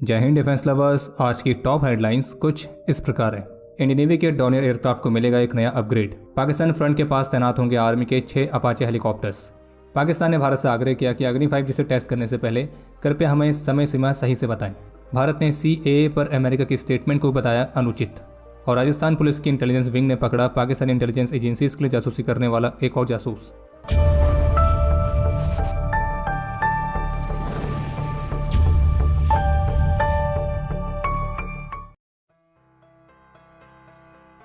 जय Hind defence lovers. आज की टॉप हेडलाइंस कुछ इस प्रकार है। इंडियन नेवी के डॉनियर एयरक्राफ्ट को मिलेगा एक नया अपग्रेड। पाकिस्तान फ्रंट के पास तैनात होंगे आर्मी के 6 अपाचे हेलीकॉप्टर्स। पाकिस्तान ने भारत से आग्रह किया कि अग्नि 5 जिसे टेस्ट करने से पहले कृपया हमें समय सीमा सही से बताएं। भारत ने CAA पर अमेरिका की स्टेटमेंट को बताया अनुचित। और राजस्थान पुलिस की इंटेलिजेंस विंग ने पकड़ा पाकिस्तानी इंटेलिजेंस एजेंसीज के लिए जासूसी करने वाला एक और जासूस।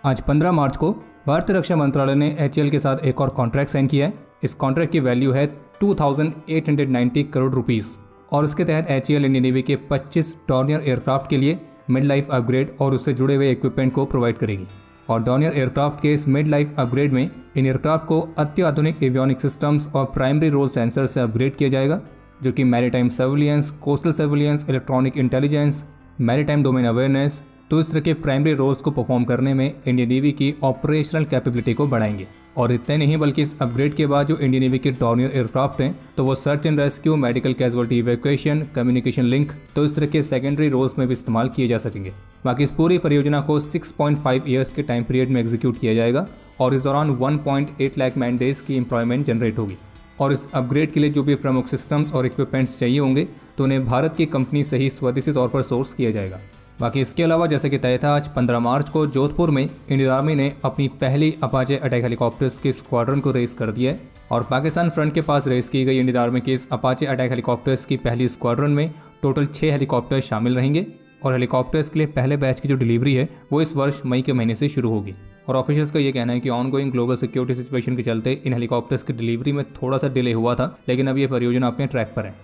आज 15 मार्च को भारतीय रक्षा मंत्रालय ने HAL के साथ एक और कॉन्ट्रैक्ट साइन किया है। इस कॉन्ट्रैक्ट की वैल्यू है 2890 करोड़ रुपीस और उसके तहत HAL इंडियन नेवी के 25 डॉनियर एयरक्राफ्ट के लिए मिड लाइफ अपग्रेड और उससे जुड़े हुए इक्विपमेंट को प्रोवाइड करेगी। और डॉनियर एयरक्राफ्ट के इस मिड लाइफ अपग्रेड में इन एयरक्राफ्ट को अत्याधुनिक एवियोनिक सिस्टम्स और प्राइमरी रोल सेंसर से अपग्रेड किया जाएगा, जो कि maritime surveillance, coastal surveillance, electronic intelligence, maritime domain awareness, तो इस तरह के प्राइमरी रोल्स को परफॉर्म करने में इंडियन नेवी की ऑपरेशनल कैपेबिलिटी को बढ़ाएंगे। और इतने नहीं बल्कि इस अपग्रेड के बाद जो इंडियन नेवी के डॉनियर एयरक्राफ्ट हैं तो वो search and rescue, medical casualty evacuation, communication link, तो इस तरह के सेकेंडरी रोल्स में भी इस्तेमाल किए जा सकेंगे। बाकी इस पूरी परियोजना को 6.5 ईयर्स के टाइम पीरियड में एग्जीक्यूट किया जाएगा और इस दौरान 1.8 लाख मैन डेज की एम्प्लॉयमेंट जनरेट होगी। और इस अपग्रेड के लिए जो भी प्रमुख सिस्टम्स और इक्विपमेंट्स चाहिए होंगे तो उन्हें भारत की कंपनी से ही स्वदेशी तौर पर सोर्स किया जाएगा। बाकी इसके अलावा जैसे कि तय था, आज 15 मार्च को जोधपुर में इंडियन आर्मी ने अपनी पहली अपाचे अटैक हेलीकॉप्टर्स के स्क्वाड्रन को रेस कर दिया है। और पाकिस्तान फ्रंट के पास रेस की गई इंडियन आर्मी के इस अपाचे अटैक हेलीकॉप्टर्स की पहली स्क्वाड्रन में टोटल 6 हेलीकॉप्टर शामिल रहेंगे। और हेलीकॉप्टर्स के लिए पहले बैच की जो डिलीवरी है वो इस वर्ष मई के महीने से शुरू होगी। और ऑफिशियल्स का ये कहना है कि ऑनगोइंग ग्लोबल सिक्योरिटी सिचुएशन के चलते इन हेलीकॉप्टर्स की डिलीवरी में थोड़ा सा डिले हुआ था, लेकिन अब ये परियोजना अपने ट्रैक पर है।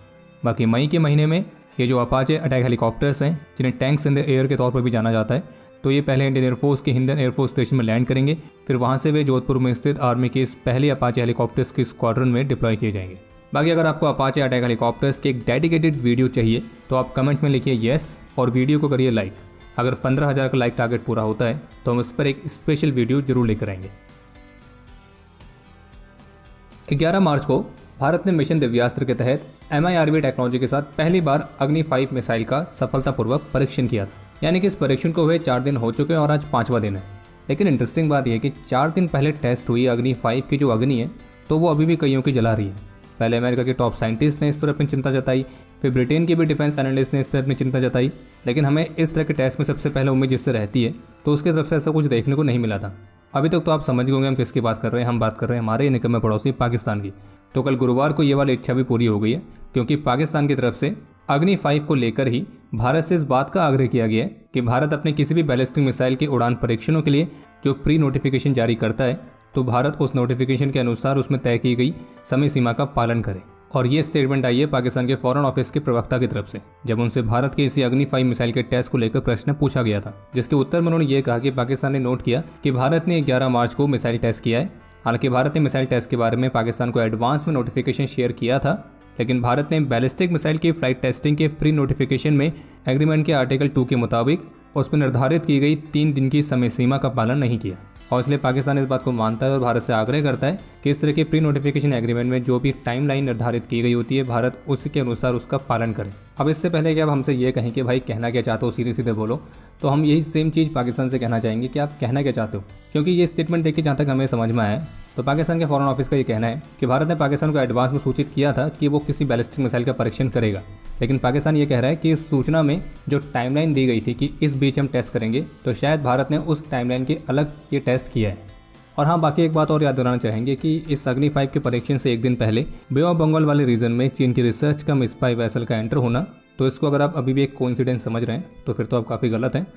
बाकी मई के महीने में ये जो अपाचे अटैक हेलीकॉप्टर्स हैं, जिन्हें टैंक्स इन द एयर के तौर पर भी जाना जाता है, तो ये पहले इंडियन एयरफोर्स के हिंडन एयरफोर्स स्टेशन में लैंड करेंगे। फिर वहाँ से वे जोधपुर में स्थित आर्मी के इस पहले अपाचे हेलीकॉप्टर्स के स्क्वाड्रन में डिप्लॉय किए जाएंगे। बाकी अगर आपको अपाचे अटैक हेलीकॉप्टर्स की एक डेडिकेटेड वीडियो चाहिए तो आप कमेंट में लिखिए येस और वीडियो को करिए लाइक। अगर 15,000 का लाइक टारगेट पूरा होता है तो हम इस पर एक स्पेशल वीडियो जरूर लेकर आएंगे। 11 मार्च को भारत ने मिशन दिव्यास्त्र के तहत MIRV टेक्नोलॉजी के साथ पहली बार अग्नि 5 मिसाइल का सफलतापूर्वक परीक्षण किया था। यानी कि इस परीक्षण को हुए 4 दिन हो चुके हैं और आज 5वां दिन है। लेकिन इंटरेस्टिंग बात यह है कि 4 दिन पहले टेस्ट हुई अग्नि 5 की जो अग्नि है तो वो अभी भी कईयों की जला रही है। पहले अमेरिका के टॉप साइंटिस्ट ने इस पर अपनी चिंता जताई, फिर ब्रिटेन के भी डिफेंस एनालिस्ट ने इस पर अपनी चिंता जताई। लेकिन हमें इस तरह के टेस्ट में सबसे पहले उम्मीद जिससे रहती है तो उसकी तरफ से ऐसा कुछ देखने को नहीं मिला था। अभी तक तो आप समझ गए होंगे हम किसकी बात कर रहे हैं। हम बात कर रहे हैं हमारे निकम्मे पड़ोसी पाकिस्तान की। तो कल गुरुवार को ये वाली इच्छा भी पूरी हो गई है, क्योंकि पाकिस्तान की तरफ से अग्नि 5 को लेकर ही भारत से इस बात का आग्रह किया गया है कि भारत अपने किसी भी बैलिस्टिक मिसाइल के उड़ान परीक्षणों के लिए जो प्री नोटिफिकेशन जारी करता है तो भारत उस नोटिफिकेशन के अनुसार उसमें तय की गई समय सीमा का पालन करे। और ये स्टेटमेंट आई है पाकिस्तान के फॉरेन ऑफिस के प्रवक्ता की तरफ से, जब उनसे भारत के इसी अग्नि 5 मिसाइल के टेस्ट को लेकर प्रश्न पूछा गया था, जिसके उत्तर में उन्होंने ये कहा कि पाकिस्तान ने नोट किया कि भारत ने 11 मार्च को मिसाइल टेस्ट किया है। हालांकि भारत ने मिसाइल टेस्ट के बारे में पाकिस्तान को एडवांस में नोटिफिकेशन शेयर किया था, लेकिन भारत ने बैलिस्टिक मिसाइल की फ्लाइट टेस्टिंग के प्री नोटिफिकेशन में एग्रीमेंट के आर्टिकल 2 के मुताबिक उसमें निर्धारित की गई 3 दिन की समय सीमा का पालन नहीं किया। और इसलिए पाकिस्तान इस बात को मानता है और भारत से आग्रह करता है कि इस तरह के प्री नोटिफिकेशन एग्रीमेंट में जो भी टाइमलाइन निर्धारित की गई होती है भारत उसके अनुसार उसका पालन करे। अब इससे पहले कि आप हमसे ये कहें कि भाई कहना क्या चाहते हो, सीधे सीधे बोलो, तो हम यही सेम चीज़ पाकिस्तान से कहना चाहेंगे कि आप कहना क्या चाहते हो। क्योंकि ये स्टेटमेंट देख के जहाँ तक हमें समझ में आया तो पाकिस्तान के फॉरेन ऑफिस का ये कहना है कि भारत ने पाकिस्तान को एडवांस में सूचित किया था कि वो किसी बैलिस्टिक मिसाइल का परीक्षण करेगा। लेकिन पाकिस्तान ये कह रहा है कि इस सूचना में जो टाइमलाइन दी गई थी कि इस बीच हम टेस्ट करेंगे, तो शायद भारत ने उस टाइमलाइन के अलग ये टेस्ट किया है। और हाँ, बाकी एक बात और याद दिलाना चाहेंगे कि इस अग्नि 5 के परीक्षण से एक दिन पहले बे ऑफ बंगाल वाले रीजन में चीन की रिसर्च कम स्पाई वेसल का एंटर होना, तो इसको अगर आप अभी भी एक कोइंसिडेंस समझ रहे हैं तो फिर तो आप काफ़ी गलत हैं।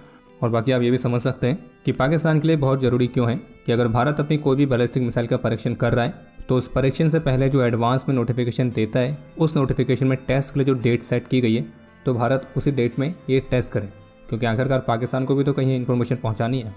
और बाकी आप ये भी समझ सकते हैं कि पाकिस्तान के लिए बहुत ज़रूरी क्यों है कि अगर भारत अपनी कोई भी बैलिस्टिक मिसाइल का परीक्षण कर रहा है तो उस परीक्षण से पहले जो एडवांस में नोटिफिकेशन देता है उस नोटिफिकेशन में टेस्ट के लिए जो डेट सेट की गई है तो भारत उसी डेट में ये टेस्ट करे, क्योंकि आखिरकार पाकिस्तान को भी तो कहीं इन्फॉर्मेशन पहुँचानी है।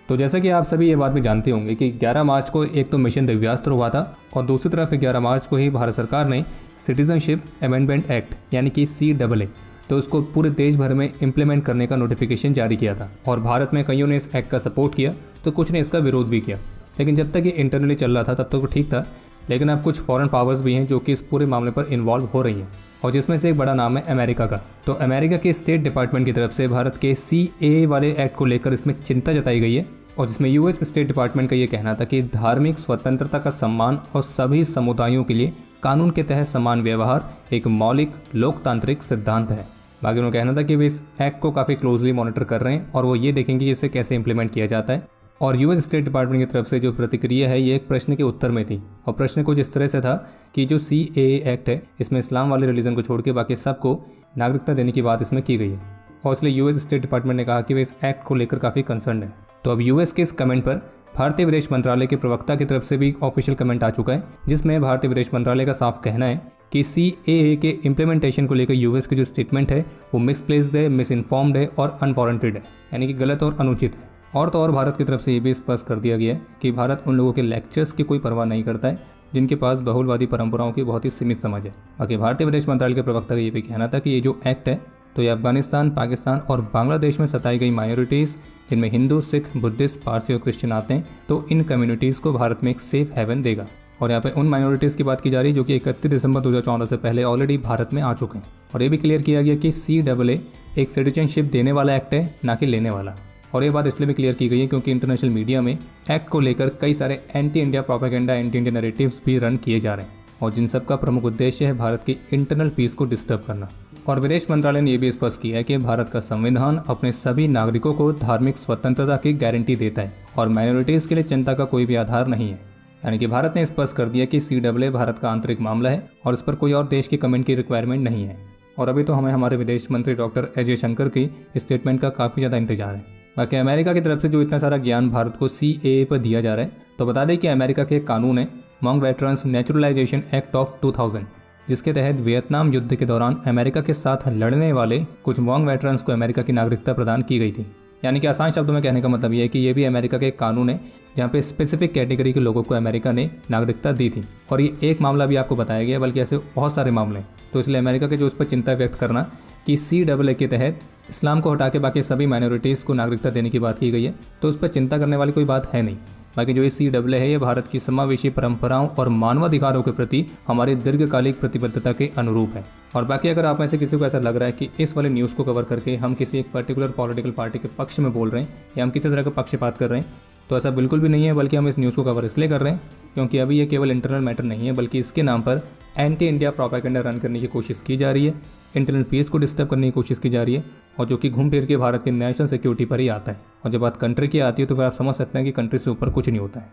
तो जैसा कि आप सभी ये बात भी जानते होंगे कि 11 मार्च को एक तो मिशन दिव्यास्त्र हुआ था और दूसरी तरफ 11 मार्च को ही भारत सरकार ने सिटीजनशिप अमेंडमेंट एक्ट यानी कि CAA तो उसको पूरे देश भर में इम्प्लीमेंट करने का नोटिफिकेशन जारी किया था। और भारत में कईयों ने इस एक्ट का सपोर्ट किया तो कुछ ने इसका विरोध भी किया। लेकिन जब तक ये इंटरनली चल रहा था तब तक तो ठीक था, लेकिन अब कुछ फॉरेन पावर्स भी हैं जो कि इस पूरे मामले पर इन्वॉल्व हो रही हैं। और जिसमें से एक बड़ा नाम है अमेरिका का। तो अमेरिका के स्टेट डिपार्टमेंट की तरफ से भारत के CAA वाले एक्ट को लेकर इसमें चिंता जताई गई है, और जिसमें US स्टेट डिपार्टमेंट का ये कहना था कि धार्मिक स्वतंत्रता का सम्मान और सभी समुदायों के लिए कानून के तहत समान व्यवहार एक मौलिक लोकतांत्रिक सिद्धांत है। बाकी उन्होंने कहना था कि वे इस एक्ट को काफ़ी क्लोजली मॉनिटर कर रहे हैं और वो ये देखेंगे कि इसे कैसे इंप्लीमेंट किया जाता है। और US स्टेट डिपार्टमेंट की तरफ से जो प्रतिक्रिया है ये एक प्रश्न के उत्तर में थी, और प्रश्न कुछ इस तरह से था कि जो CAA एक्ट है इसमें इस्लाम वाले रिलीजन को छोड़ के बाकी सबको नागरिकता देने की बात इसमें की गई है, और इसलिए US स्टेट डिपार्टमेंट ने कहा कि वे इस एक्ट को लेकर काफ़ी कंसर्न है। तो अब US के इस कमेंट पर भारतीय विदेश मंत्रालय के प्रवक्ता की तरफ से भी ऑफिशियल कमेंट आ चुका है, जिसमें भारतीय विदेश मंत्रालय का साफ कहना है कि CAA के इम्प्लीमेंटेशन को लेकर US की जो स्टेटमेंट है वो मिसप्लेस्ड है, मिस इन्फॉर्म्ड है और अनवारंटेड है, यानी कि गलत और अनुचित है। और तो और भारत की तरफ से ये भी स्पष्ट कर दिया गया है कि भारत उन लोगों के लेक्चर्स की कोई परवाह नहीं करता है जिनके पास बहुलवादी परंपराओं की बहुत ही सीमित समझ है। बाकी भारतीय विदेश मंत्रालय के प्रवक्ता का ये भी कहना था कि ये जो एक्ट है तो ये अफगानिस्तान, पाकिस्तान और बांग्लादेश में सताई गई माइनॉरिटीज़ जिनमें हिंदू, सिख, बुद्धिस्ट, पारसी और क्रिश्चियन आते हैं, तो इन कम्युनिटीज़ को भारत में एक सेफ हेवन देगा। और यहाँ पे उन माइनॉरिटीज़ की बात की जा रही है जो कि 31 दिसंबर 2014 से पहले ऑलरेडी भारत में आ चुके हैं। और ये भी क्लियर किया गया कि CAA एक सिटीजनशिप देने वाला एक्ट है, ना कि लेने वाला। और ये बात इसलिए भी क्लियर की गई है क्योंकि इंटरनेशनल मीडिया में एक्ट को लेकर कई सारे anti India propaganda, anti India narratives भी रन किए जा रहे हैं, और जिन सब का प्रमुख उद्देश्य है भारत की इंटरनल पीस को डिस्टर्ब करना। और विदेश मंत्रालय ने यह भी स्पष्ट किया है कि भारत का संविधान अपने सभी नागरिकों को धार्मिक स्वतंत्रता की गारंटी देता है और माइनॉरिटीज़ के लिए चिंता का कोई भी आधार नहीं है। यानी कि भारत ने स्पष्ट कर दिया कि CAA भारत का आंतरिक मामला है और इस पर कोई और देश की कमेंट की रिक्वायरमेंट नहीं है। और अभी तो हमें हमारे विदेश मंत्री डॉक्टर एस जयशंकर की स्टेटमेंट का काफ़ी ज़्यादा इंतजार है। बाकी अमेरिका की तरफ से जो इतना सारा ज्ञान भारत को CAA पर दिया जा रहा है, तो बता दें कि अमेरिका के एक कानून है मॉन्ग वेटरन्स नेचुरलाइजेशन एक्ट ऑफ 2000, जिसके तहत वियतनाम युद्ध के दौरान अमेरिका के साथ लड़ने वाले कुछ मॉन्ग वेटरन्स को अमेरिका की नागरिकता प्रदान की गई थी। यानी कि आसान शब्दों में कहने का मतलब ये है कि ये भी अमेरिका के एक कानून है जहाँ पे स्पेसिफिक कैटेगरी के लोगों को अमेरिका ने नागरिकता दी थी। और ये एक मामला भी आपको बताया गया, बल्कि ऐसे बहुत सारे मामले हैं। तो इसलिए अमेरिका के जो उस पर चिंता व्यक्त करना कि CAA के तहत इस्लाम को हटा के बाकी सभी माइनॉरिटीज़ को नागरिकता देने की बात की गई है, तो उस पर चिंता करने वाली कोई बात है नहीं। बाकी जो ये CAA है ये भारत की समावेशी परंपराओं और मानवाधिकारों के प्रति हमारी दीर्घकालिक प्रतिबद्धता के अनुरूप है। और बाकी अगर आप में से किसी को ऐसा लग रहा है कि इस वाले न्यूज़ को कवर करके हम किसी एक पर्टिकुलर पॉलिटिकल पार्टी के पक्ष में बोल रहे हैं या हम किसी तरह का पक्षपात कर रहे हैं, तो ऐसा बिल्कुल भी नहीं है। बल्कि हम इस न्यूज़ को कवर इसलिए कर रहे हैं क्योंकि अभी ये केवल इंटरनल मैटर नहीं है, बल्कि इसके नाम पर एंटी इंडिया प्रोपेगेंडा रन करने की कोशिश की जा रही है, इंटरनल पीस को डिस्टर्ब करने की कोशिश की जा रही है, और जो कि घूम फिर के भारत की नेशनल सिक्योरिटी पर ही आता है। और जब बात कंट्री की आती है तो फिर आप समझ सकते हैं कि कंट्री से ऊपर कुछ नहीं होता है।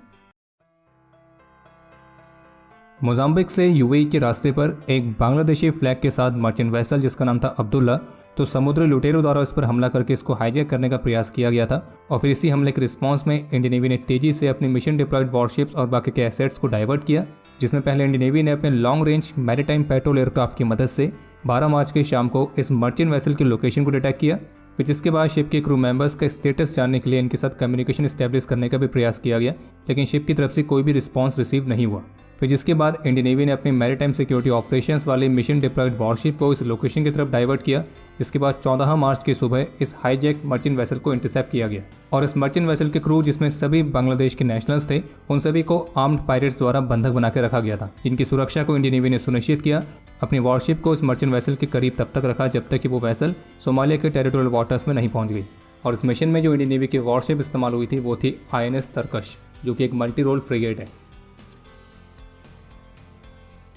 मोजाम्बिक से UAE के रास्ते पर एक बांग्लादेशी फ्लैग के साथ मर्चेंट वेसल जिसका नाम था अब्दुल्ला, तो समुद्री लुटेरों द्वारा इस पर हमला करके इसको हाईजैक करने का प्रयास किया गया था। और फिर इसी हमले के रिस्पॉन्स में इंडियन नेवी ने तेजी से अपनी मिशन डिप्लॉयड वॉरशिप्स और बाकी के एसेट्स को डाइवर्ट किया, जिसमें पहले इंडियन नेवी ने अपने long range maritime petrol aircraft की मदद से 12 मार्च की शाम को इस मर्चेंट वेसल की लोकेशन को डिटेक्ट किया। फिर जिसके बाद शिप के क्रू मेंबर्स का स्टेटस जानने के लिए इनके साथ कम्युनिकेशन एस्टेब्लिश करने का भी प्रयास किया गया, लेकिन शिप की तरफ से कोई भी रिस्पॉन्स रिसीव नहीं हुआ। फिर जिसके बाद इंडियन नेवी ने अपने मैरीटाइम सिक्योरिटी ऑपरेशंस वाले मिशन डिप्लॉयड वॉरशिप को इस लोकेशन की तरफ डाइवर्ट किया। इसके बाद 14 मार्च की सुबह इस हाईजैक मर्चेंट वेसल को इंटरसेप्ट किया गया और इस मर्चेंट वेसल के क्रू जिसमें सभी बांग्लादेश के नेशनल्स थे, उन सभी को आर्म्ड पायरेट्स द्वारा बंधक बना के रखा गया था, जिनकी सुरक्षा को इंडियन नेवी ने सुनिश्चित किया। अपनी वॉरशिप को इस मर्चेंट वेसल के करीब तब तक रखा जब तक कि वो वेसल सोमालिया के टेरिटोरियल वाटर्स में नहीं पहुंच गई। और इस मिशन में जो इंडियन नेवी की वॉरशिप इस्तेमाल हुई थी वो थी INS तरकश, जो कि एक मल्टी रोल फ्रिगेट है।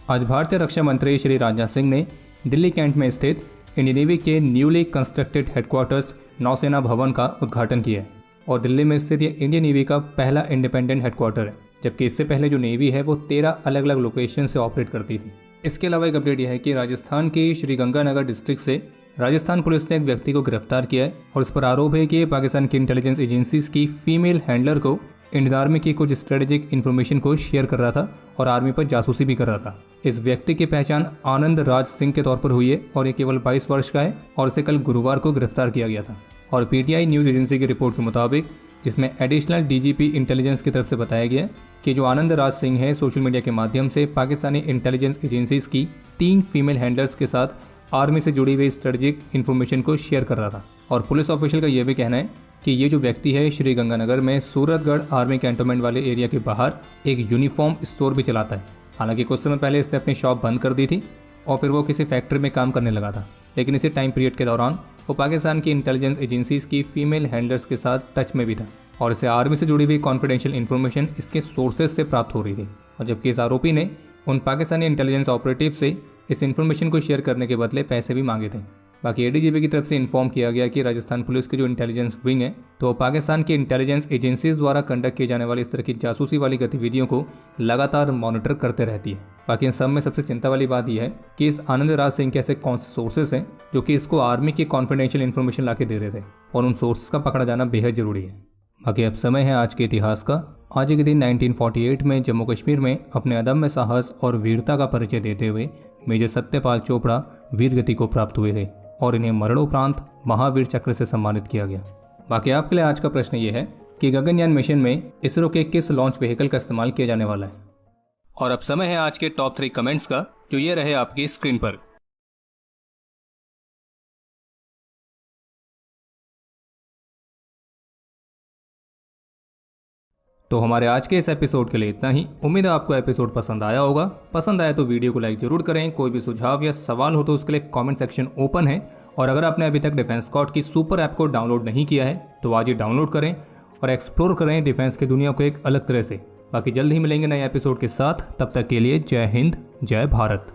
आज भारतीय रक्षा मंत्री श्री राजनाथ सिंह ने दिल्ली कैंट में स्थित इंडियन नेवी के न्यूली कंस्ट्रक्टेड हेडक्वार्टर्स नौसेना भवन का उद्घाटन किया है। और दिल्ली में स्थित ये इंडियन नेवी का पहला इंडिपेंडेंट हेडक्वार्टर है, जबकि इससे पहले जो नेवी है वो 13 अलग अलग लोकेशन से ऑपरेट करती थी। इसके अलावा एक अपडेट यह है कि राजस्थान के श्रीगंगानगर डिस्ट्रिक्ट से राजस्थान पुलिस ने एक व्यक्ति को गिरफ्तार किया है और इस पर आरोप है कि पाकिस्तान की इंटेलिजेंस एजेंसीज की फीमेल हैंडलर को इंडियन आर्मी की कुछ स्ट्रेटेजिक इन्फॉर्मेशन को शेयर कर रहा था और आर्मी पर जासूसी भी कर रहा था। इस व्यक्ति की पहचान आनंद राज सिंह के तौर पर हुई है और ये केवल 22 वर्ष का है और इसे कल गुरुवार को गिरफ्तार किया गया था। और PTI न्यूज़ एजेंसी की रिपोर्ट के मुताबिक, जिसमें एडिशनल DGP इंटेलिजेंस की तरफ से बताया गया कि जो आनंद राज सिंह है सोशल मीडिया के माध्यम से पाकिस्तानी इंटेलिजेंस एजेंसीज की 3 फीमेल हैंडलर्स के साथ आर्मी से जुड़ी हुई स्ट्रेटेजिक इन्फॉर्मेशन को शेयर कर रहा था। और पुलिस ऑफिशियल का यह भी कहना है कि ये जो व्यक्ति है श्रीगंगानगर में सूरतगढ़ आर्मी कैंटोनमेंट वाले एरिया के बाहर एक यूनिफॉर्म स्टोर भी चलाता है। हालांकि कुछ समय पहले इसने अपनी शॉप बंद कर दी थी। और फिर वो किसी फैक्ट्री में काम करने लगा था। लेकिन इसी टाइम पीरियड के दौरान वो पाकिस्तान की इंटेलिजेंस एजेंसीज की फीमेल हैंडलर्स के साथ टच में भी था और इसे आर्मी से जुड़ी हुई कॉन्फिडेंशियल इन्फॉर्मेशन इसके सोर्सेज से प्राप्त हो रही थी। और जबकि इस आरोपी ने उन पाकिस्तानी इंटेलिजेंस ऑपरेटिव से इस इन्फॉर्मेशन को शेयर करने के बदले पैसे भी मांगे थे। बाकी एडीजीपी की तरफ से इन्फॉर्म किया गया कि राजस्थान पुलिस की जो इंटेलिजेंस विंग है तो पाकिस्तान की इंटेलिजेंस एजेंसीज द्वारा कंडक्ट किए जाने वाली इस तरह की जासूसी वाली गतिविधियों को लगातार मॉनिटर करते रहती है। बाकी इन सब में सबसे चिंता वाली बात यह है कि इस आनंद राज सिंह के ऐसे कौन से सोर्सेस हैं जो कि इसको आर्मी की कॉन्फिडेंशियल इन्फॉर्मेशन ला के दे रहे थे, और उन सोर्सेस का पकड़ा जाना बेहद जरूरी है। बाकी अब समय है आज के इतिहास का। आज के दिन 1948 में जम्मू कश्मीर में अपने अदम्य साहस और वीरता का परिचय देते हुए मेजर सत्यपाल चोपड़ा वीर गति को प्राप्त हुए थे और इन्हें मरणोपरांत महावीर चक्र से सम्मानित किया गया। बाकी आपके लिए आज का प्रश्न ये है कि गगनयान मिशन में इसरो के किस लॉन्च व्हीकल का इस्तेमाल किया जाने वाला है। और अब समय है आज के टॉप 3 कमेंट्स का, जो ये रहे आपकी स्क्रीन पर। तो हमारे आज के इस एपिसोड के लिए इतना ही। उम्मीद है आपको एपिसोड पसंद आया होगा। पसंद आया तो वीडियो को लाइक जरूर करें। कोई भी सुझाव या सवाल हो तो उसके लिए कमेंट सेक्शन ओपन है। और अगर आपने अभी तक डिफेंस स्कॉट की सुपर ऐप को डाउनलोड नहीं किया है तो आज ही डाउनलोड करें और एक्सप्लोर करें डिफेंस की दुनिया को एक अलग तरह से। बाकी जल्द ही मिलेंगे नए एपिसोड के साथ। तब तक के लिए जय हिंद, जय भारत।